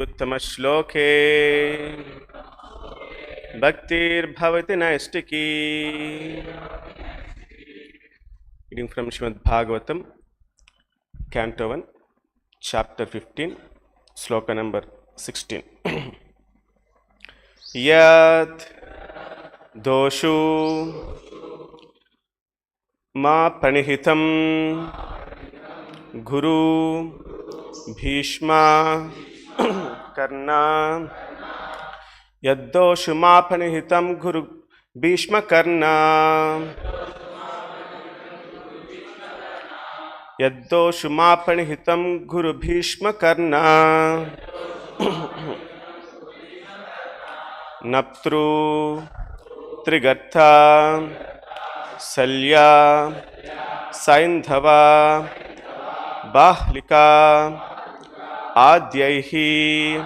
उत्तम श्लोके भक्तिर्भवति नैष्टिकी. Reading from Srimad Bhagavatam, Canto 1, Chapter 15, Sloka number 16. Yat doshu ma pranihitam guru Bhīṣma Karṇa. Yaddoshu ma pranihitam guru Bhīṣma Karṇa. Yaddoshu ma pranihitam guru Bhīṣma Karṇa. Naptru Trigatha Śalya Saindhava Bāhlika Adyaihi.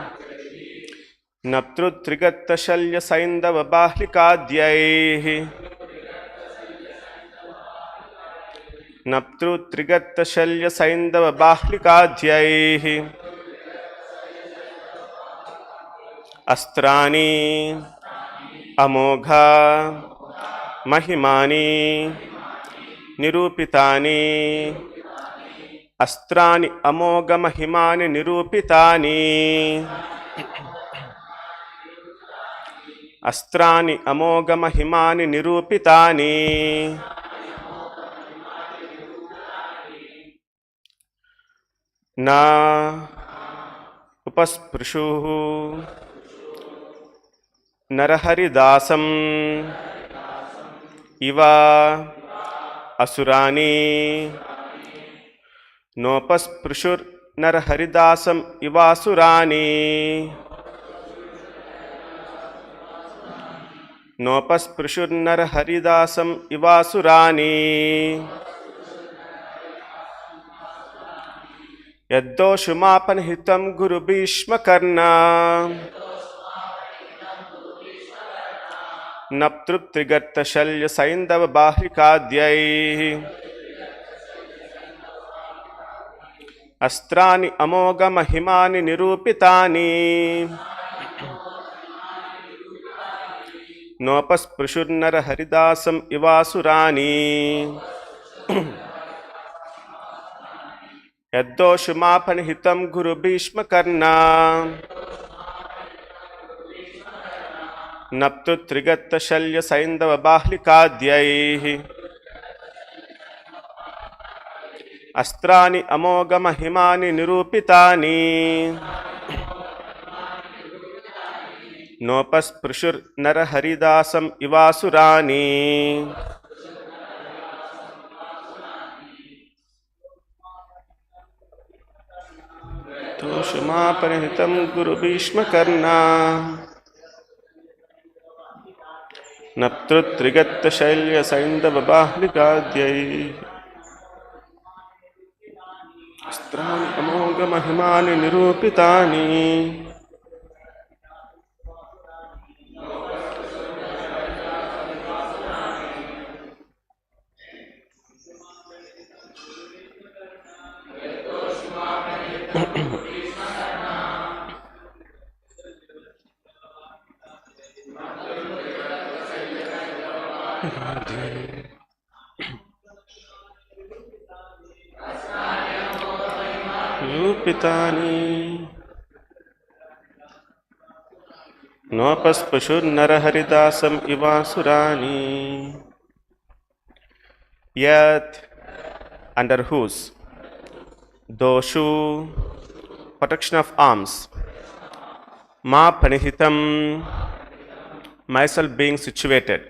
Naptru Trigatha Śalya Saindhava Bāhlika Adyaihi. Naptru Trigatha Śalya Saindhava Bāhlika Adyaihi. Astrani Amogha Mahimani Nirupitani. Astrani Amogha Mahimani Nirupitani. Astrani Amogha Mahimani Nirupitani. Na Upasprishuhu Naraharidasam Iva Asurani. Nopasprushur Naraharidasam Iva Asurani. Nopasprushur Naraharidasam Iva Asurani. Yaddoshu ma pranihitam guru Bhīṣma Karṇa. Naptru Trigatha Śalya Saindhava Bāhlika Adyaihi. Astrani Amogha Mahimani Nirupitani. Nopasprushur Naraharidasam Iva Asurani. Yaddoshu ma pranihitam guru Bhīṣma Karṇa. Naptru Trigatha Śalya Saindhava Bāhlika Adyaihi. Astrani Amogha Mahimani Nirupitani. Nopasprushur Naraharidasam Iva Asurani. Yaddoshu ma pranihitam guru Bhīṣma Karṇa. Naptru Trigatha Śalya Saindhava Bāhlika Adyaihi. Astrani Amogha Mahimani Nirupitani. Nirupitani. Nopasprushur Naraharidasam Iva Asurani. Yet under whose doshu protection of arms ma pranihitam myself being situated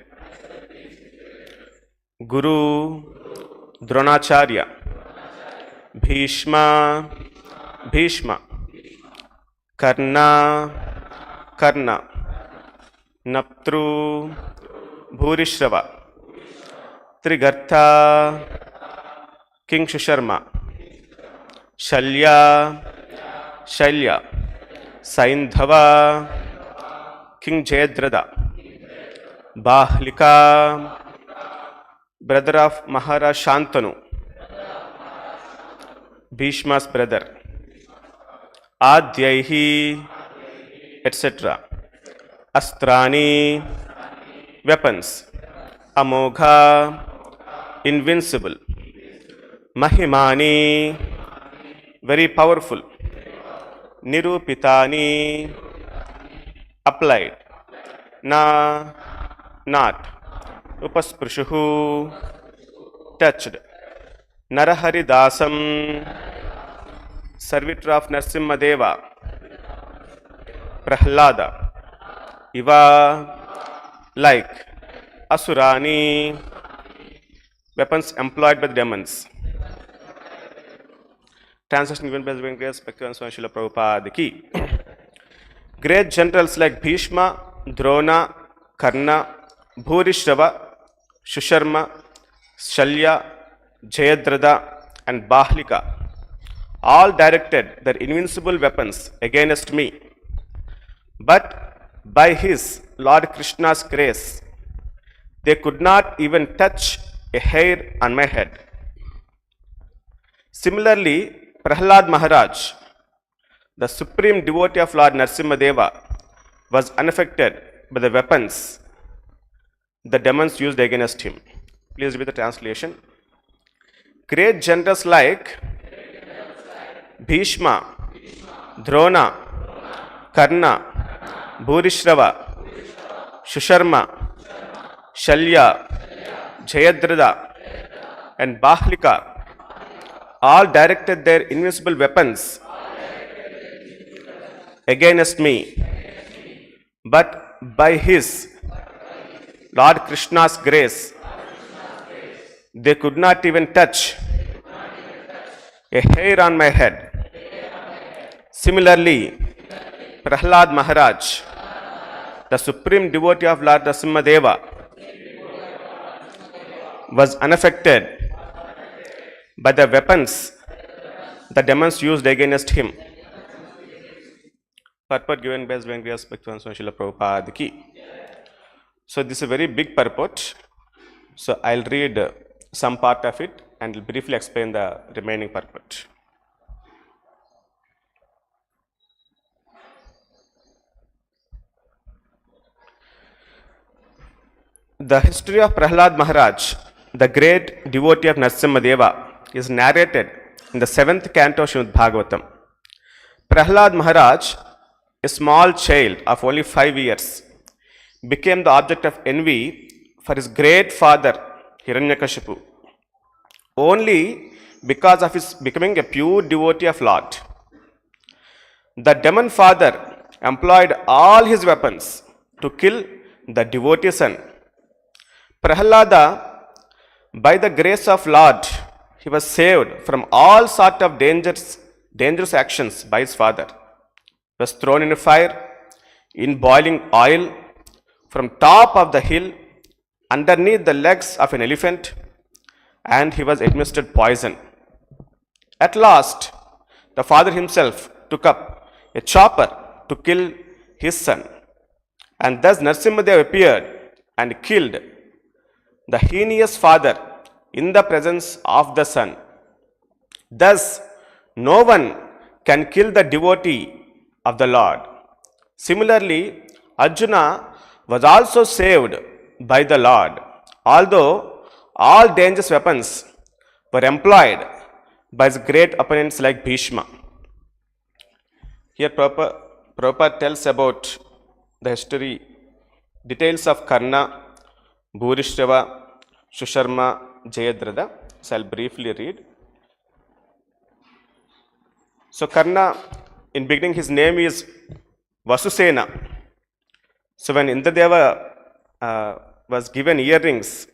Guru Dronacharya Bhīṣma Karṇa Naptru Bhūriśravā Trigartha King Suśarmā Śalya Saindhava King Jayadratha Bāhlika brother of Mahārāja Shantanu Bhīṣma's brother. Adyaihi etc. Astrani, weapons. Amogha, invincible. Mahimani, very powerful. Nirupitani, applied. Na, not. Upasprishuhu, touched. Naraharidasam, servitor of Nṛsiṁhadeva. Prahlāda, Iva, like. Asurani, weapons employed by the demons. Translation given by the Venkateswara Spectre and Swami Prabhupada Ki. Great generals like Bhīṣma, Droṇa, Karṇa, Bhūriśravā, Suśarmā, Śalya, Jayadratha and Bāhlika all directed their invincible weapons against me. But by his Lord Krishna's grace, they could not even touch a hair on my head. Similarly, Prahlāda Mahārāja, the supreme devotee of Lord Nṛsiṁhadeva, was unaffected by the weapons the demons used against him. Please read the translation. Great generals like Bhīṣma, Droṇa, Karṇa, Bhūriśravā, Suśarmā, Śalya, Jayadratha and Bāhlika all directed their invincible weapons against me. But by his Lord Krishna's grace, they could not even touch a hair on my head. Similarly, Prahlāda Mahārāja, the supreme devotee of Lord Nṛsiṁhadeva, was unaffected by the weapons the demons used against him. Purport given by Venkateswara Spectre and Swami Prabhupada Ki. So this is a very big purport. So I'll read some part of it and will briefly explain the remaining purport. The history of Prahlāda Mahārāja, the great devotee of Nṛsiṁhadeva, is narrated in the 7th canto of Srimad Bhagavatam. Prahlāda Mahārāja, a small child of only 5 years, became the object of envy for his great father Hiranyakashipu, only because of his becoming a pure devotee of Lord. The demon father employed all his weapons to kill the devotee son. Prahlāda, by the grace of Lord, he was saved from all sort of dangerous actions by his father. He was thrown in a fire, in boiling oil, from top of the hill, underneath the legs of an elephant, and he was administered poison. At last, the father himself took up a chopper to kill his son, and thus Nṛsiṁhadeva appeared and killed the heinous father in the presence of the son. Thus, no one can kill the devotee of the Lord. Similarly, Arjuna was also saved by the Lord, although all dangerous weapons were employed by his great opponents like Bhīṣma. Here Prabhupada tells about the history, details of Karṇa, Bhūriśravā, Suśarmā, Jayadratha. So I'll briefly read. So Karṇa, in beginning his name is Vasusena. So when Indradeva was given earrings,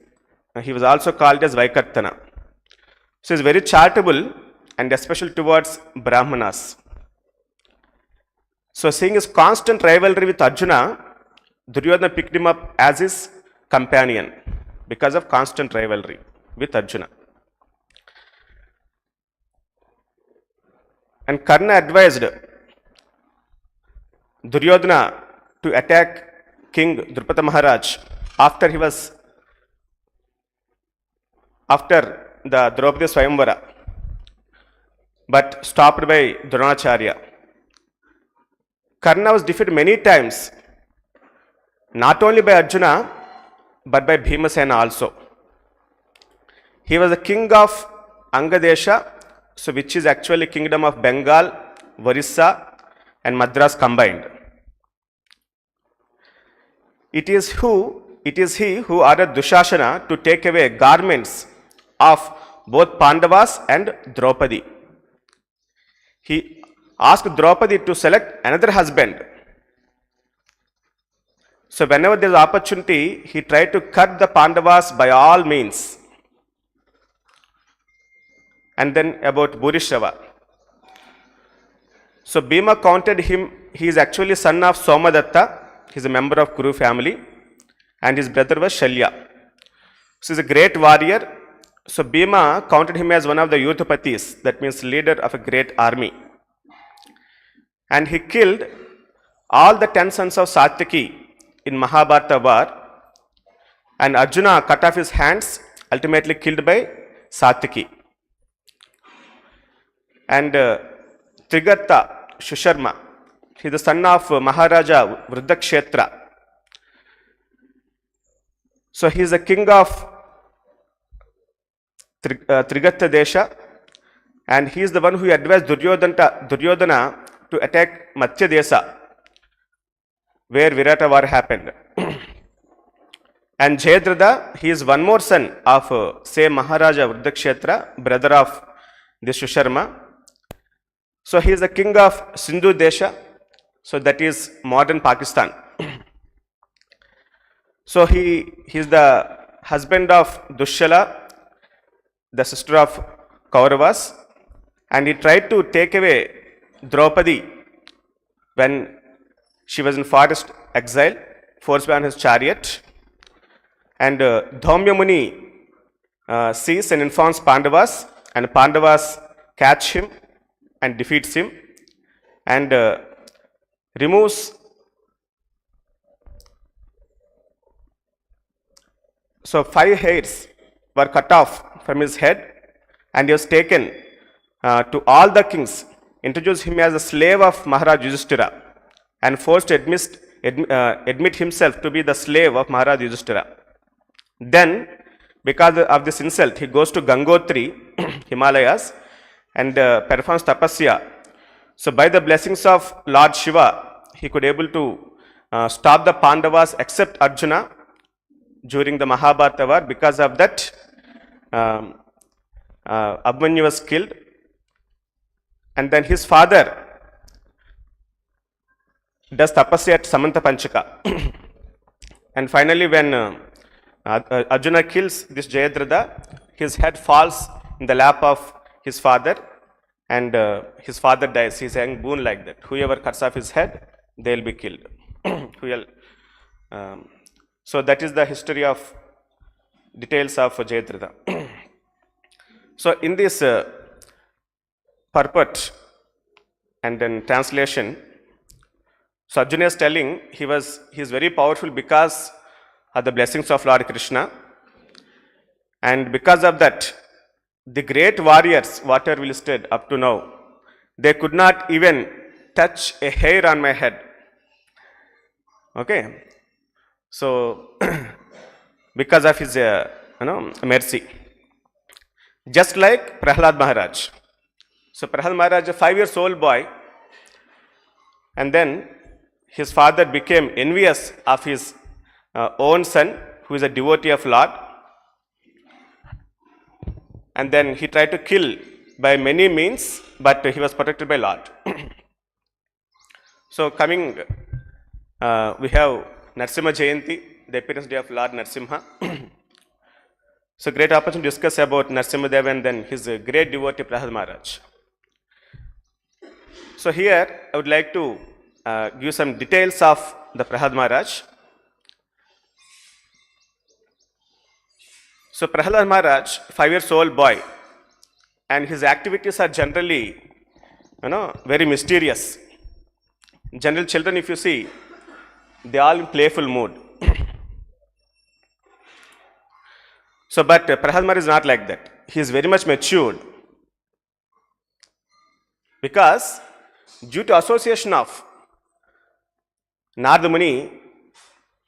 he was also called as Vaikartana. So he is very charitable and especially towards Brahmanas. So seeing his constant rivalry with Arjuna, Duryodhana picked him up as his companion because of constant rivalry with Arjuna. And Karṇa advised Duryodhana to attack King Drupada Maharaj after the Draupadi Swayambhara, but stopped by Dronacharya. Karna was defeated many times, not only by Arjuna, but by Bhimasena also. He was the king of Angadesha, so which is actually kingdom of Bengal, Orissa and Madras combined. It is he who ordered Dushasana to take away garments of both Pandavas and Draupadi. He asked Draupadi to select another husband. So whenever there is opportunity, he tried to cut the Pandavas by all means. And then about Bhūriśravā. So Bhīma counted him, he is actually son of Somadatta, he is a member of Kuru family, and his brother was Śalya. So he is a great warrior. So Bhīma counted him as one of the Yudhapatis, that means leader of a great army. And he killed all the 10 sons of Satyaki in Mahabharata war, and Arjuna cut off his hands, ultimately killed by Satyaki. And Trigatha Suśarmā, he is the son of Mahāraja Vruddhakshetra. So he is the king of Trigatha Desha, and he is the one who advised Duryodhana to attack Matsya Desa, where Virata war happened. And Jayadratha, he is one more son of same Mahāraja Vruddhakshetra, brother of this Suśarmā. So he is the king of Sindhu Desha, so that is modern Pakistan. So he is the husband of Dushala, the sister of Kauravas, and he tried to take away Draupadi when she was in forest exile, forced by on his chariot. And Dhaumya Muni sees and informs Pandavas, and Pandavas catch him and defeats him, and removes. So 5 hairs were cut off from his head, and he was taken to all the kings, introduced him as a slave of Maharaj Yudhishthira, and forced to admit himself to be the slave of Maharaj Yudhishthira. Then, because of this insult, he goes to Gangotri, Himalayas, and performs tapasya. So by the blessings of Lord Shiva, he could able to stop the Pandavas except Arjuna during the Mahabharata war. Because of that, Abhimanyu was killed, and then his father does tapasya at Samanta Panchaka. And finally, when Arjuna kills this Jayadratha, his head falls in the lap of his father, and his father dies. He is saying boon like that: whoever cuts off his head, they will be killed. So that is the history of details of Jayadratha. So in this purport and then translation, so Arjuna is telling he is very powerful because of the blessings of Lord Krishna, and because of that, the great warriors, whatever we listed up to now, they could not even touch a hair on my head. Okay, so because of his mercy, just like Prahlāda Mahārāja. So Prahlāda Mahārāja, a 5-year-old boy, and then his father became envious of his own son, who is a devotee of Lord, and then he tried to kill by many means, but he was protected by Lord. So coming, we have Narasimha Jayanti, the appearance day of Lord Nṛsiṁha. So great opportunity to discuss about Nṛsiṁhadeva and then his great devotee Prahlāda Mahārāja. So here I would like to give some details of the Prahlāda Mahārāja. So Prahlāda Mahārāja, 5-year-old boy, and his activities are generally, very mysterious. General children, if you see, they are all in playful mood. So, but Prahlāda Mahārāja is not like that. He is very much matured, because due to association of Narada Muni,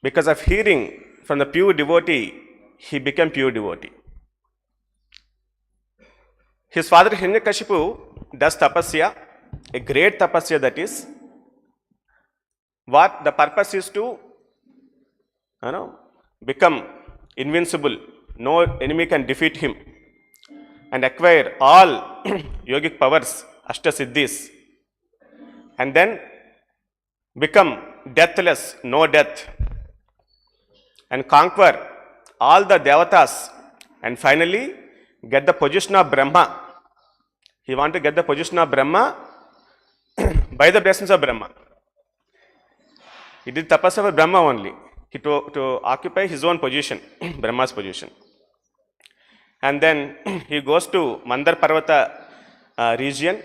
because of hearing from the pure devotee, he became pure devotee. His father Hiranyakashipu does tapasya, a great tapasya that is. What the purpose is to become invincible. No enemy can defeat him. And acquire all yogic powers, Ashtasiddhis. And then become deathless, no death. And conquer all the devatas. And finally get the position of Brahma. He wanted to get the position of Brahma by the blessings of Brahma. He did tapasya for Brahma only. He to occupy his own position, Brahma's position. And then he goes to Mandar Parvata region,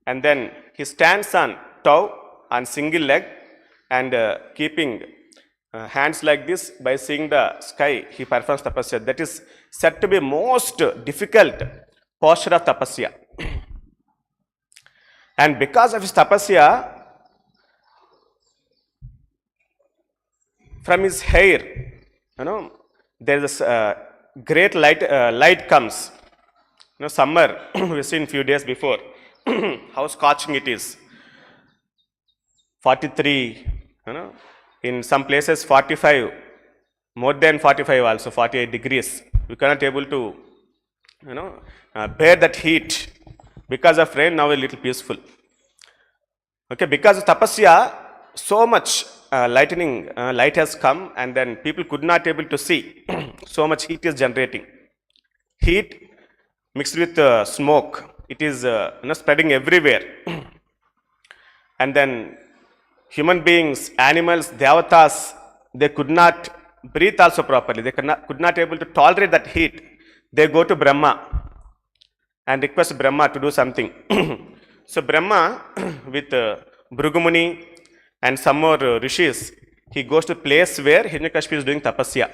and then he stands on toe, on single leg, and keeping hands like this, by seeing the sky, he performs tapasya. That is said to be most difficult posture of tapasya. And because of his tapasya, from his hair, there is a great light comes. Summer, we've seen few days before, how scorching it is. 43, in some places 45, more than 45 also, 48 degrees. We cannot able to, bear that heat. Because of rain, now a little peaceful. Okay, because of tapasya, so much light has come, and then people could not able to see. So much heat is generating. Heat mixed with smoke, it is spreading everywhere. And then human beings, animals, devatas, they could not breathe also properly. They could not able to tolerate that heat. They go to Brahma and request Brahma to do something. So Brahma with Bhrugumuni and some more rishis, he goes to a place where Hiranyakashipu is doing tapasya.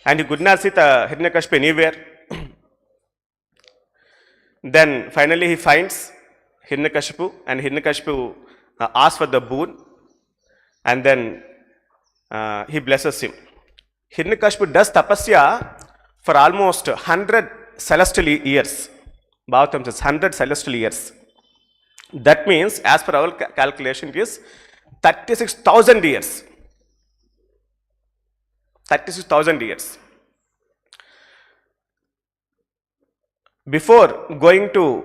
And he could not see the Hiranyakashipu anywhere. Then finally he finds Hiranyakashipu, and Hiranyakashipu asks for the boon, and then he blesses him. Hiranyakashipu does tapasya for almost 100 celestial years. Bhagavatam says 100 celestial years. That means, as per our calculation, it is 36,000 years. 36,000 years. Before going to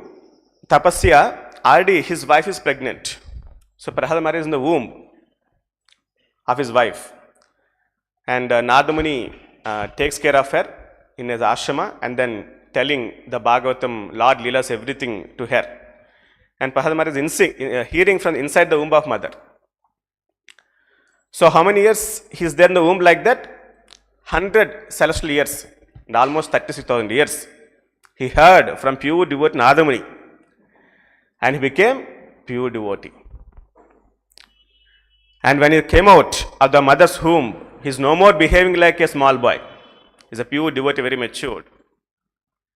tapasya, already his wife is pregnant. So Prahlāda Mahārāja is in the womb of his wife. And Narada Muni takes care of her in his ashrama, and then telling the Bhagavatam, Lord Leelas, everything to her. And Prahlāda Mahārāja is hearing from inside the womb of mother. So how many years he is there in the womb like that? 100 celestial years and almost 36,000 years. He heard from pure devotee Narada Muni, and he became pure devotee. And when he came out of the mother's womb, he is no more behaving like a small boy. He is a pure devotee, very matured.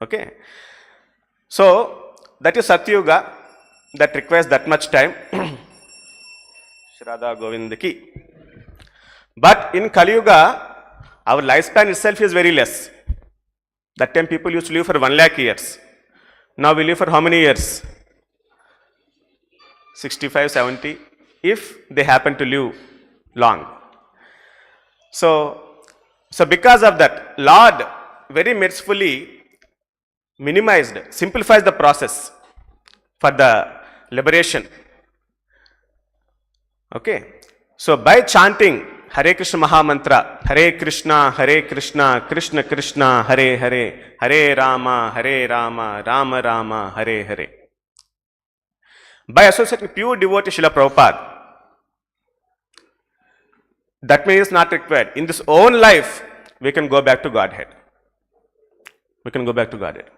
Okay. So that is Satyuga, that requires that much time. Shraddha Govindaki. But in Kali Yuga, our lifespan itself is very less. That time people used to live for 1 lakh years. Now we live for how many years? 65, 70, if they happen to live long. So because of that, Lord very mercifully simplifies the process for the liberation. Okay. So by chanting Hare Krishna Mahamantra, Hare Krishna, Krishna Krishna, Hare Hare, Hare Rama, Rama Rama, Hare Hare. By associating pure devotee Srila Prabhupada, that means not required. In this own life, we can go back to Godhead. We can go back to Godhead.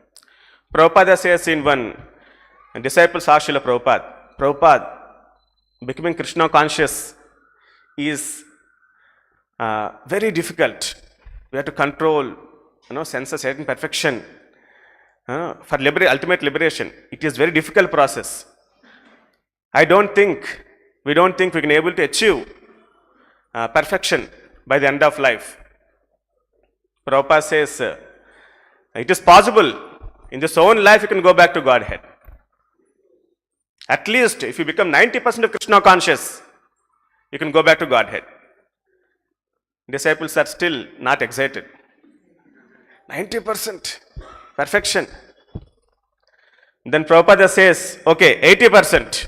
Prabhupada says in one disciple saw Srila Prabhupada, becoming Krishna conscious is very difficult. We have to control, senses, certain perfection for ultimate liberation. It is very difficult process. I don't think We don't think we can able to achieve perfection by the end of life. Prabhupada says, it is possible. In this own life, you can go back to Godhead. At least, if you become 90% of Krishna conscious, you can go back to Godhead. Disciples are still not excited. 90%. Perfection. Then Prabhupada says, okay, 80%.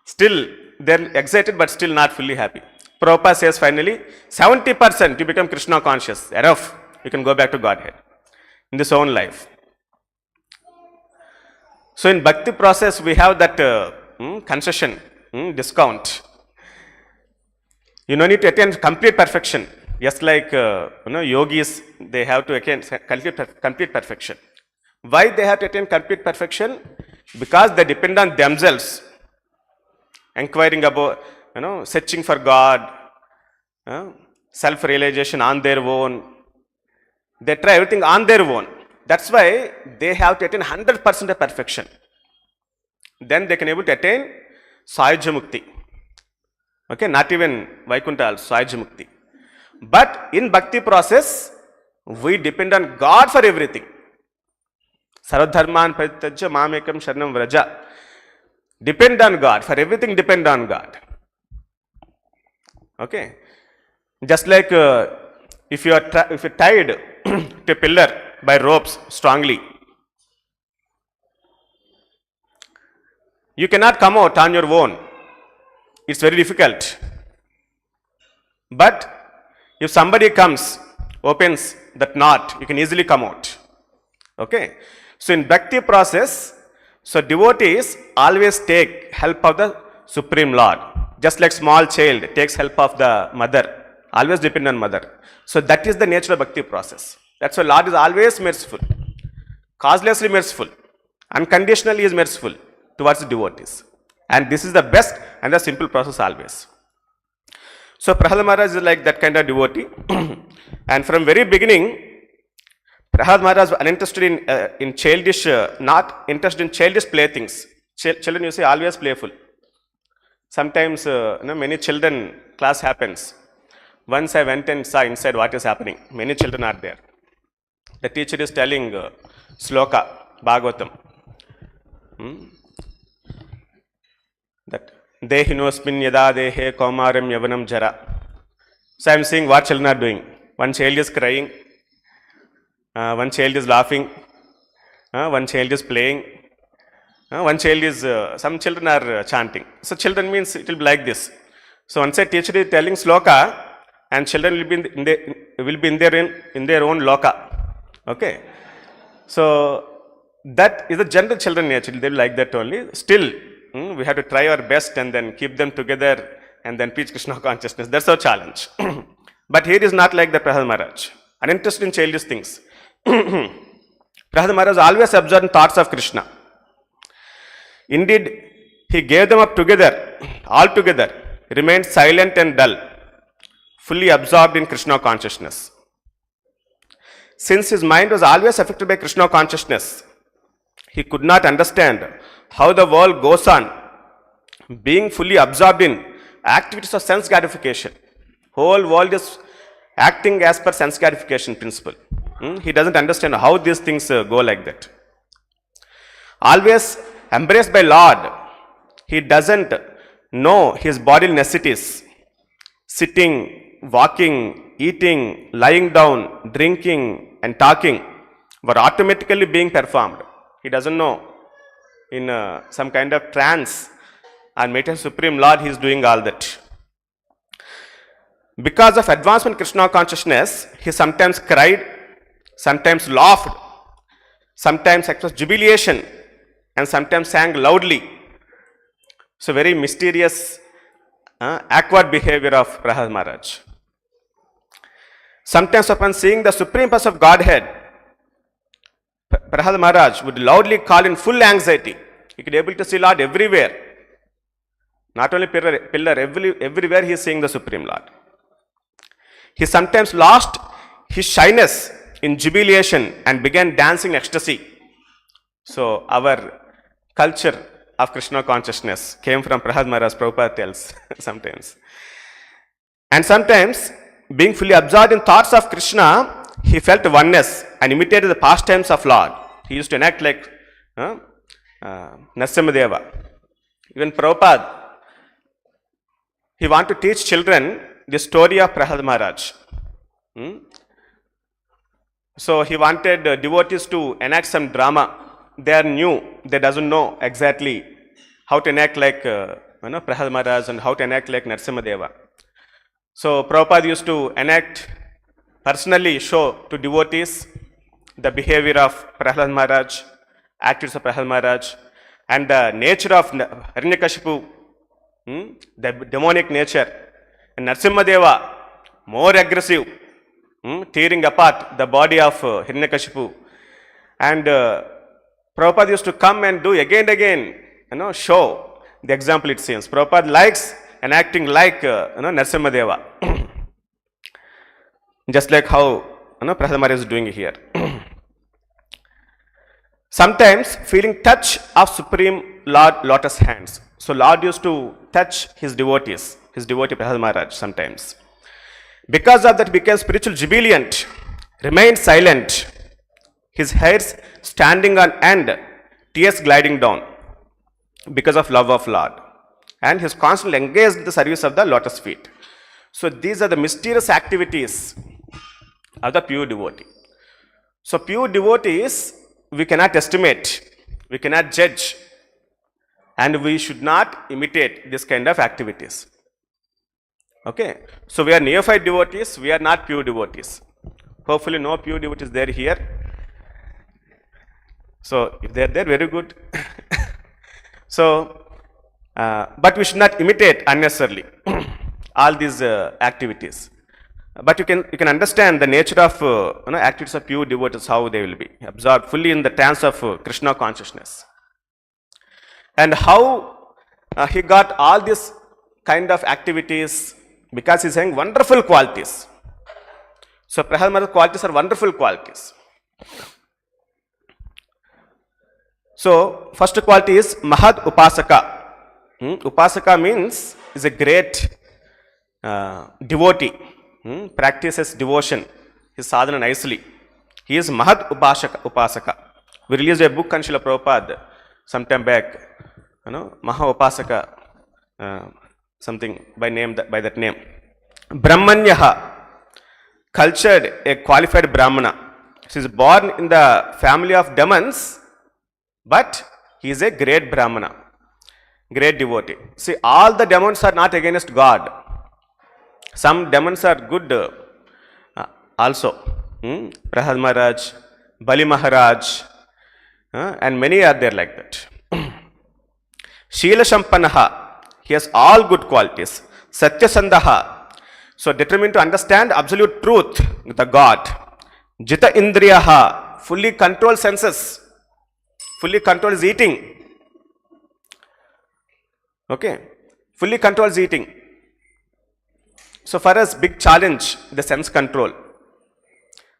Still, they're excited but still not fully happy. Prabhupada says finally, 70% you become Krishna conscious. Enough. You can go back to Godhead in this own life. So in bhakti process, we have that concession, discount. You don't need to attain complete perfection. Just like yogis, they have to attain complete perfection. Why they have to attain complete perfection? Because they depend on themselves, inquiring about, searching for God, self-realization on their own. They try everything on their own. That's why they have to attain 100% of perfection. Then they can able to attain Sahaja Mukti. Okay, not even Vaikuntha also, Sahaja Mukti. But in bhakti process, we depend on God for everything. Sarvadharman parityajya mamekam sharanam vraja. Depend on God. For everything, depend on God. Okay. Just like if you are tied to a pillar by ropes strongly, you cannot come out on your own. It's very difficult. But if somebody comes, opens that knot, you can easily come out. Okay. So in bhakti process, so devotees always take help of the Supreme Lord. Just like small child takes help of the mother, always depend on mother. So that is the nature of bhakti process. That's why Lord is always merciful, causelessly merciful, unconditionally is merciful towards the devotees. And this is the best and the simple process always. So Prahlāda Mahārāja is like that kind of devotee. And from very beginning, Prahlāda Mahārāja was uninterested in childish, not interested in childish playthings. Children, you say, always playful. Sometimes, many children class happens. Once I went and saw inside what is happening. Many children are there. The teacher is telling sloka, Bhagavatam. That Dehinosmin yada dehe kaumaram yavanam jara. So I am seeing what children are doing. One child is crying. One child is laughing. One child is playing. One child is, some children are chanting. So children means it will be like this. So once a teacher is telling sloka, and children will be in their own loka. Okay. So that is the general children nature. They will like that only. Still, we have to try our best and then keep them together and then preach Krishna consciousness. That's our challenge. But here is not like the Prahlāda Mahārāja. Uninterested in childish things. Prahlāda Mahārāja always absorbed thoughts of Krishna. Indeed, he gave them up together, all together, remained silent and dull, fully absorbed in Krishna consciousness. Since his mind was always affected by Krishna consciousness, he could not understand how the world goes on being fully absorbed in activities of sense gratification. Whole world is acting as per sense gratification principle. He doesn't understand how these things go like that. Always embraced by Lord, he doesn't know his bodily necessities. Sitting, walking, eating, lying down, drinking and talking were automatically being performed. He doesn't know. In some kind of trance and meditation Supreme Lord, he is doing all that. Because of advancement in Krishna consciousness, he sometimes cried, sometimes laughed, sometimes expressed jubilation, and sometimes sang loudly. So very mysterious, awkward behavior of Prahlāda Mahārāja. Sometimes upon seeing the Supreme Person of Godhead, Prahlāda Mahārāja would loudly call in full anxiety. He could be able to see Lord everywhere. Not only pillar, everywhere he is seeing the Supreme Lord. He sometimes lost his shyness in jubilation and began dancing in ecstasy. So our culture, of Krishna consciousness came from Prahlāda Mahārāja, Prabhupada tells sometimes. And sometimes, being fully absorbed in thoughts of Krishna, he felt oneness and imitated the pastimes of Lord. He used to enact like Nṛsiṁhadeva. Even Prabhupada, he wanted to teach children the story of Prahlāda Mahārāja. So he wanted devotees to enact some drama. They are new, they doesn't know exactly how to enact like Prahlāda Mahārāja and how to enact like Nṛsiṁhadeva. So Prabhupada used to enact, personally show to devotees the behavior of Prahlāda Mahārāja, activities of Prahlāda Mahārāja, and the nature of Hiranyakashipu, the demonic nature, and Nṛsiṁhadeva, more aggressive, tearing apart the body of Hiranyakashipu. And Prabhupada used to come and do again and again, show the example it seems. Prabhupada likes enacting like Nṛsiṁhadeva, just like how Prahlāda Mahārāja is doing here. Sometimes feeling touch of Supreme Lord Lotus hands. So Lord used to touch his devotees, his devotee Prahlāda Mahārāja sometimes. Because of that became spiritual jubilant, remained silent, his hairs standing on end, tears gliding down because of love of Lord. And he is constantly engaged in the service of the lotus feet. So these are the mysterious activities of the pure devotee. So pure devotees, we cannot estimate, we cannot judge, and we should not imitate this kind of activities. Okay, so we are neophyte devotees, we are not pure devotees. Hopefully no pure devotees there here. So if they are there, very good. So, but we should not imitate unnecessarily all these activities. But you can understand the nature of activities of pure devotees, how they will be absorbed fully in the trance of Krishna consciousness, and how he got all these kind of activities, because he is saying wonderful qualities. So Prahlāda Mahārāja qualities are wonderful qualities. So first quality is Mahad Upasaka. Upasaka means is a great devotee. Practices devotion, his sadhana nicely. He is Mahad Upasaka. We released a book on Srila Prabhupada some time back. Maha Upasaka, something by that name. Brahmanyaha, cultured, a qualified Brahmana. He is born in the family of demons, but he is a great Brahmana, great devotee. See, all the demons are not against God. Some demons are good also. Prahlāda Mahārāja, Bali Maharaj, and many are there like that. Shīla Shampanaha, he has all good qualities. Satyasandaha, so determined to understand absolute truth, the God. Jita Indriyaha, fully controlled senses, fully controls eating. Okay, fully controls eating. So for us, big challenge, the sense control.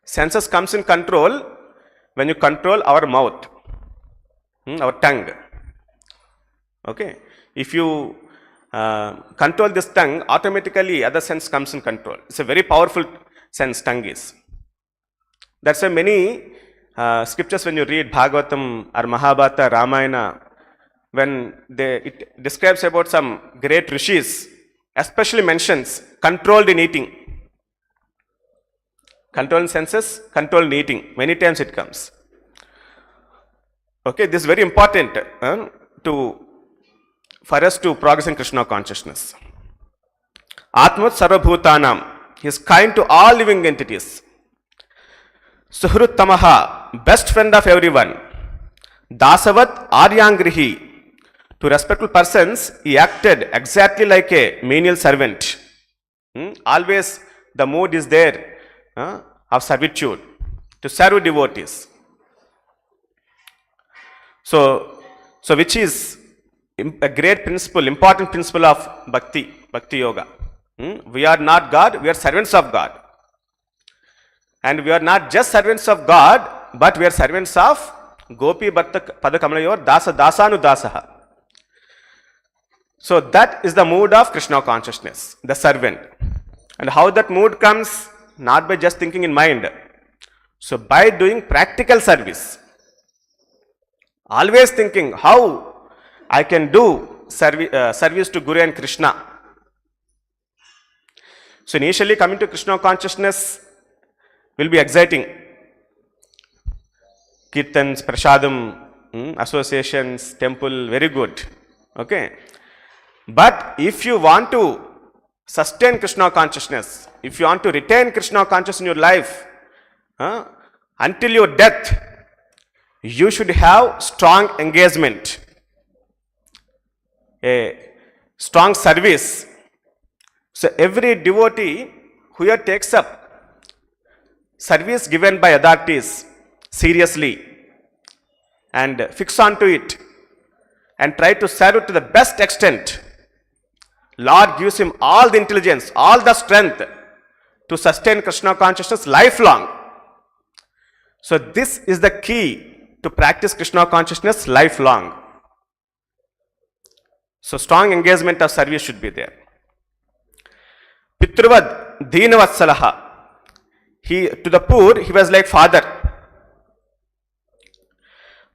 Senses comes in control when you control our mouth, our tongue. Okay, if you control this tongue, automatically other sense comes in control. It's a very powerful sense, tongue is. That's why many scriptures, when you read Bhagavatam or Mahabharata, Ramayana, when it describes about some great rishis, especially mentions controlled in eating. Controlled senses, controlled in eating. Many times it comes. Okay, this is very important for us to progress in Krishna consciousness. Atmat Sarvabhutanam, he is kind to all living entities. Suhruttamaha, best friend of everyone. Dasavat Aryangrihi, to respectful persons, he acted exactly like a menial servant. Always the mood is there of servitude to serve devotees. So which is a great principle, important principle of bhakti yoga. We are not God, we are servants of God. And we are not just servants of God, but we are servants of Gopi Bhatta Padakamayor Dasa Dasanu Dasaha. So that is the mood of Krishna consciousness, the servant. And how that mood comes? Not by just thinking in mind. So by doing practical service. Always thinking how I can do service to Guru and Krishna. So initially coming to Krishna consciousness will be exciting. Kirtans, Prasadam, associations, temple, very good. Okay. But if you want to sustain Krishna consciousness, if you want to retain Krishna consciousness in your life, until your death, you should have strong engagement, a strong service. So every devotee who here takes up service given by authorities seriously and fix on to it and try to serve it to the best extent, Lord gives him all the intelligence, all the strength to sustain Krishna consciousness lifelong. So this is the key to practice Krishna consciousness lifelong. So strong engagement of service should be there. Pitruvad Deenavatsalaha. To the poor, he was like father.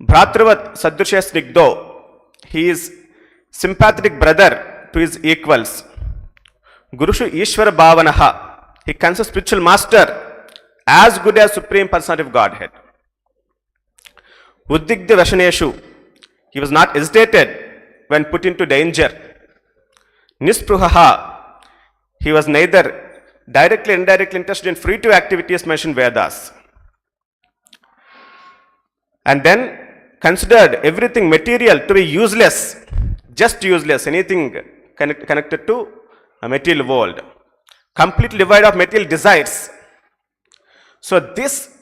Bhratravat Sadrushya Snigdho. He is sympathetic brother to his equals. Gurushu Ishvara Bhavanaha. He considers spiritual master as good as Supreme Personality of Godhead. Uddigdha Vashaneshu. He was not hesitated when put into danger. Nispruhaha. He was neither directly or indirectly interested in free to activities mentioned Vedas. And then considered everything material to be useless, just useless, anything connected to a material world. Completely devoid of material desires. So this,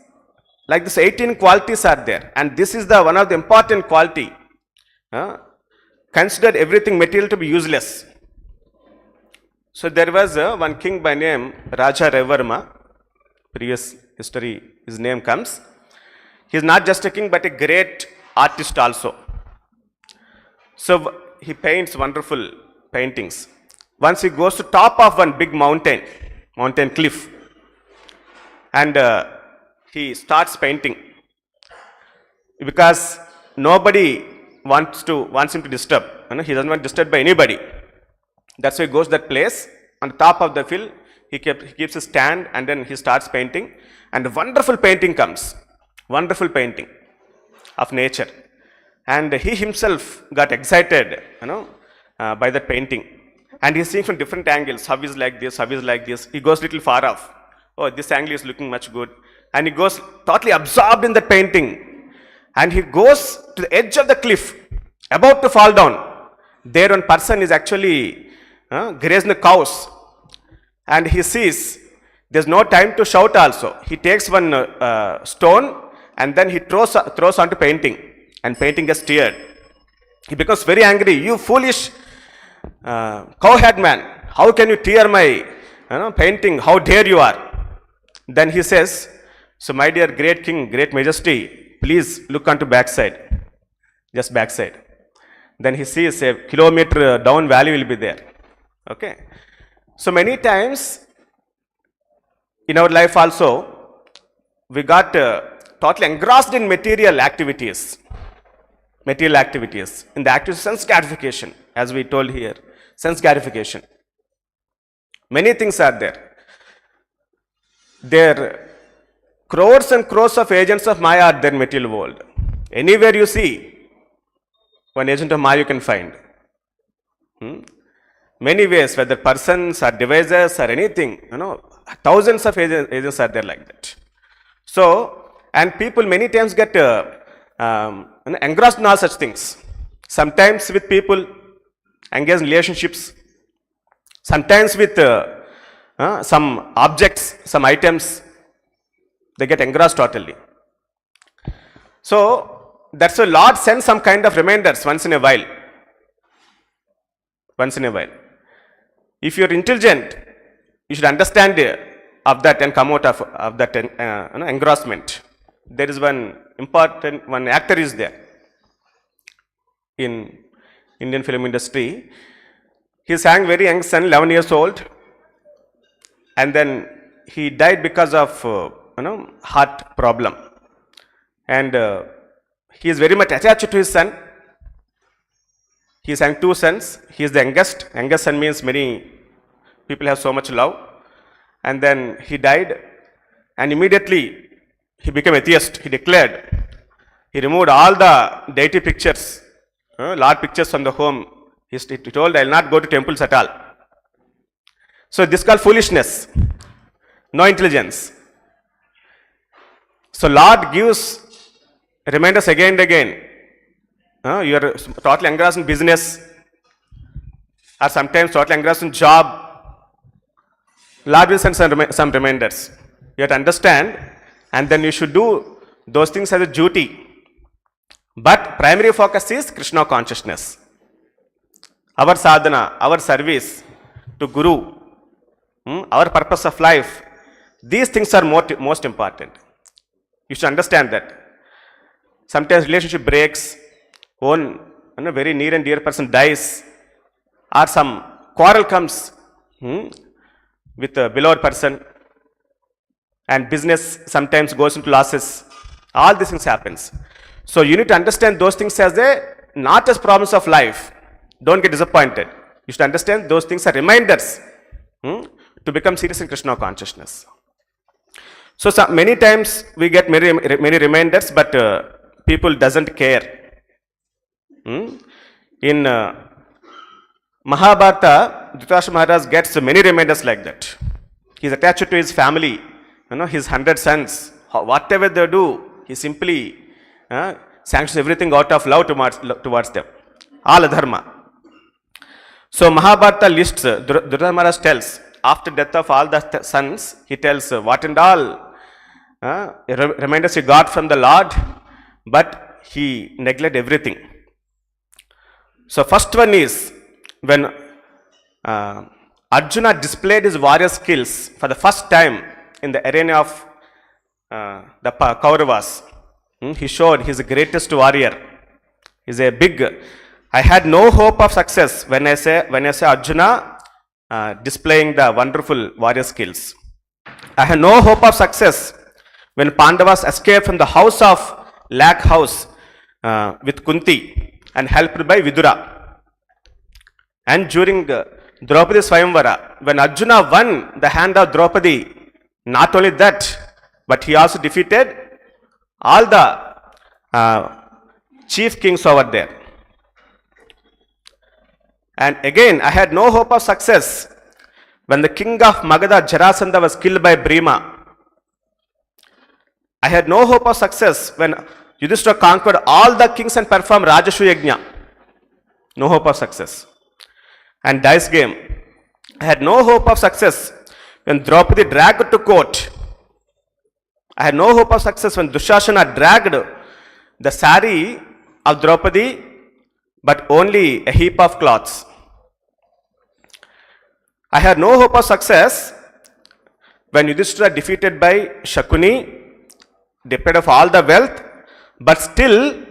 like this 18 qualities are there, and this is the one of the important quality. Considered everything material to be useless. So there was one king by name Raja Ravarma. Previous history, his name comes. He is not just a king but a great artist also. So he paints wonderful paintings. Once he goes to top of one big mountain cliff, and he starts painting because nobody wants him to disturb. He doesn't want disturbed by anybody. That's why he goes to that place. On the top of the hill, he keeps his stand and then he starts painting. And a wonderful painting comes. Wonderful painting of nature. And he himself got excited, by that painting. And he's seeing from different angles. How is like this, how is like this. He goes little far off. Oh, this angle is looking much good. And he goes totally absorbed in the painting. And he goes to the edge of the cliff, about to fall down. There one person is actually grazing the cows, and he sees there's no time to shout also. He takes one stone and then he throws onto painting, and painting gets teared. He becomes very angry. You foolish cowhead man, how can you tear my painting? How dare you are? Then he says, so my dear great king, great majesty, please look onto backside, just backside. Then he sees a kilometer down valley will be there. Okay. So many times in our life also, we got totally engrossed in material activities. In the activity of sense gratification, as we told here, sense gratification. Many things are there. There crores and crores of agents of Maya are there in material world. Anywhere you see, one agent of Maya you can find. Many ways, whether persons or devices or anything, thousands of agents are there like that. So, and people many times get engrossed in all such things. Sometimes with people, engage in relationships. Sometimes with some objects, some items, they get engrossed totally. So, that's why Lord sends some kind of reminders once in a while. If you're intelligent, you should understand of that and come out of that engrossment. There is one actor is there in Indian film industry. He sang very young son, 11 years old, and then he died because of heart problem. And he is very much attached to his son. He sang 2 sons. He is the youngest. Youngest son means many people have so much love. And then he died, and immediately he became atheist. He declared. He removed all the deity pictures, Lord pictures from the home. He told, I will not go to temples at all. So this is called foolishness. No intelligence. So Lord gives reminders again and again. You are totally engrossed in business, or sometimes totally engrossed in job. Lord will send some reminders. You have to understand, and then you should do those things as a duty. But primary focus is Krishna consciousness. Our sadhana, our service to Guru, our purpose of life, these things are most important. You should understand that. Sometimes relationship breaks, a very near and dear person dies, or some quarrel comes with a beloved person, and business sometimes goes into losses. All these things happens. So you need to understand those things as not as problems of life. Don't get disappointed. You should understand those things are reminders to become serious in Krishna consciousness. So many times we get many reminders, but people doesn't care. In Mahabharata, Dhritarashtra Maharaj gets many reminders like that. He is attached to his family, his 100 sons. Whatever they do, he simply sanctions everything out of love towards them. All dharma. So Mahabharata lists, Dhritarashtra Maharaj tells, after death of all the sons, he tells what and all reminders he got from the Lord, but he neglected everything. So first one is when Arjuna displayed his warrior skills for the first time in the arena of the Kauravas. He showed he is the greatest warrior. He is a big. I had no hope of success when I say Arjuna displaying the wonderful warrior skills. I had no hope of success when Pandavas escaped from the house of Lakh house with Kunti and helped by Vidura. And during Draupadi Swayambhu, when Arjuna won the hand of Draupadi, not only that, but he also defeated all the chief kings over there. And again, I had no hope of success when the king of Magadha, Jarasandha, was killed by Bhīṣma. I had no hope of success when Yudhishthira conquered all the kings and performed Rajasuya Yajna. No hope of success. And dice game. I had no hope of success when Draupadi dragged to court. I had no hope of success when Dushasana dragged the sari of Draupadi, but only a heap of cloths. I had no hope of success when Yudhishthira defeated by Shakuni, deprived of all the wealth, but still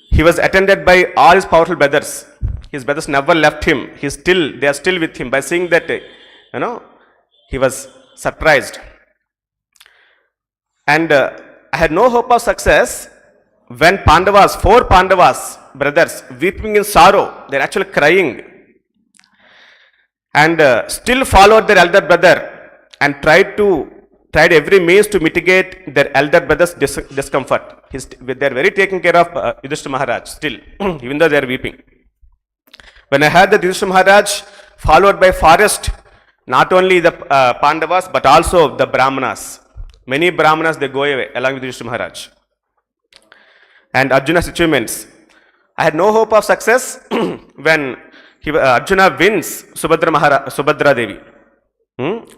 he was attended by all his powerful brothers. His brothers never left him. They are still with him. By seeing that, he was surprised. And I had no hope of success when Pandavas, 4 Pandavas, brothers, weeping in sorrow, they are actually crying, and still followed their elder brother and tried every means to mitigate their elder brother's discomfort. They are very taking care of Yudhishthira Maharaj still, even though they are weeping. When I heard that Yudhishthira Maharaj followed by forest, not only the Pandavas but also the Brahmanas. Many Brahmanas, they go away along with Yudhishthira Maharaj. And Arjuna's achievements. I had no hope of success when Arjuna wins Subhadra Devi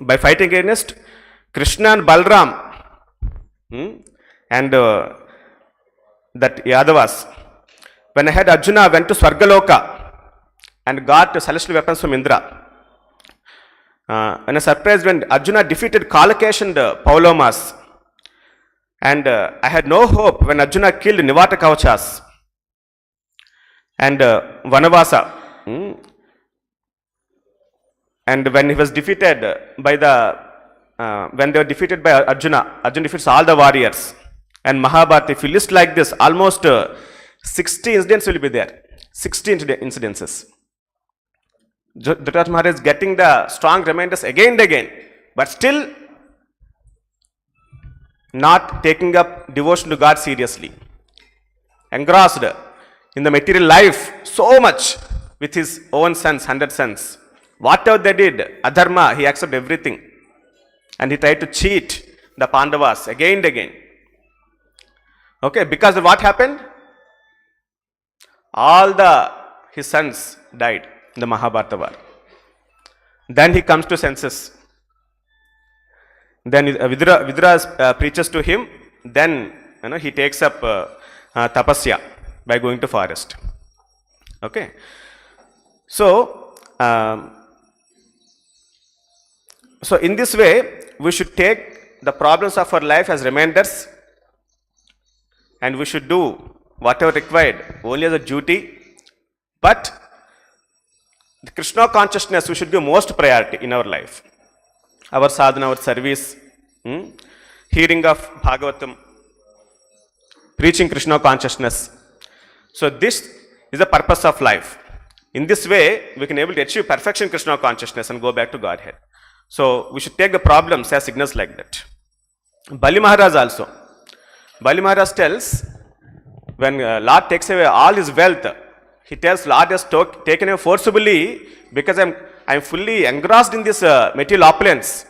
by fighting against Kṛṣṇa and Balaram and that Yadavas. When I had Arjuna went to Swargaloka and got celestial weapons from Indra. And a surprise when Arjuna defeated Kalakesh and Paulomas. And I had no hope when Arjuna killed Nivata Kavachas. And Vanavasa. And when he was defeated by when they were defeated by Arjuna, Arjuna defeats all the warriors. And Mahabharata, if you list like this, almost 60 incidents will be there. 60 incidences. Dhritarashtra Maharaj is getting the strong reminders again and again, but still not taking up devotion to God seriously. Engrossed in the material life so much with his own sons, 100 sons. Whatever they did, adharma, he accepted everything. And he tried to cheat the Pandavas again and again. Okay, because of what happened? All his sons died in the Mahabharata war. Then he comes to senses. Then Vidura preaches to him. Then he takes up tapasya by going to forest. Okay. So in this way, we should take the problems of our life as reminders, and we should do whatever required only as a duty. But the Kṛṣṇa consciousness, we should give most priority in our life. Our sadhana, our service, hearing of Bhagavatam, preaching Kṛṣṇa consciousness. So this is the purpose of life. In this way, we can able to achieve perfection Kṛṣṇa consciousness and go back to Godhead. So we should take the problems as signals like that. Bali Maharaj also. Bali Maharaj tells, when Lord takes away all his wealth, he tells Lord has taken away forcibly because I'm fully engrossed in this material opulence.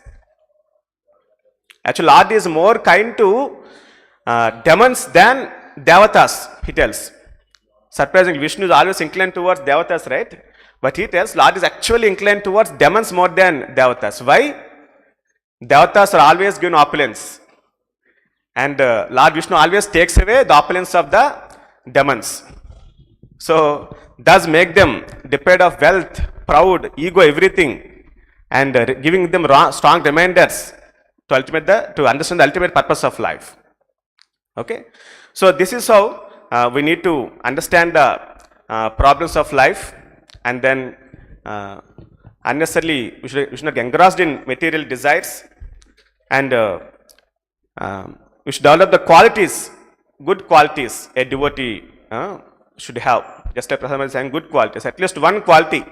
Actually, Lord is more kind to demons than devatas, he tells. Surprisingly, Vishnu is always inclined towards devatas, right? But he tells Lord is actually inclined towards demons more than devatas. Why? Devatas are always given opulence. And Lord Vishnu always takes away the opulence of the demons. So, thus make them deprived of wealth, proud, ego, everything, and giving them strong reminders to understand the ultimate purpose of life. Okay? So, this is how we need to understand the problems of life, and then unnecessarily we should not get engrossed in material desires, and we should develop the qualities, good qualities a devotee should have. Just like Prahlāda is saying, good qualities. At least one quality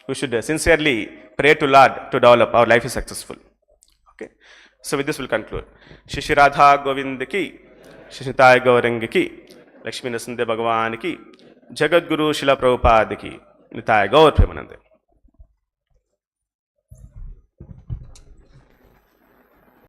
we should sincerely pray to Lord to develop. Our life is successful. Okay. So with this we'll conclude. Shri Radha Govind ki, Shri Nitai Gauranga ki, Lakshmi Nṛsiṁhadeva Bhagavan ki, Jagat Guru Śrīla Prabhupada ki, Nitai Gaur Premanande.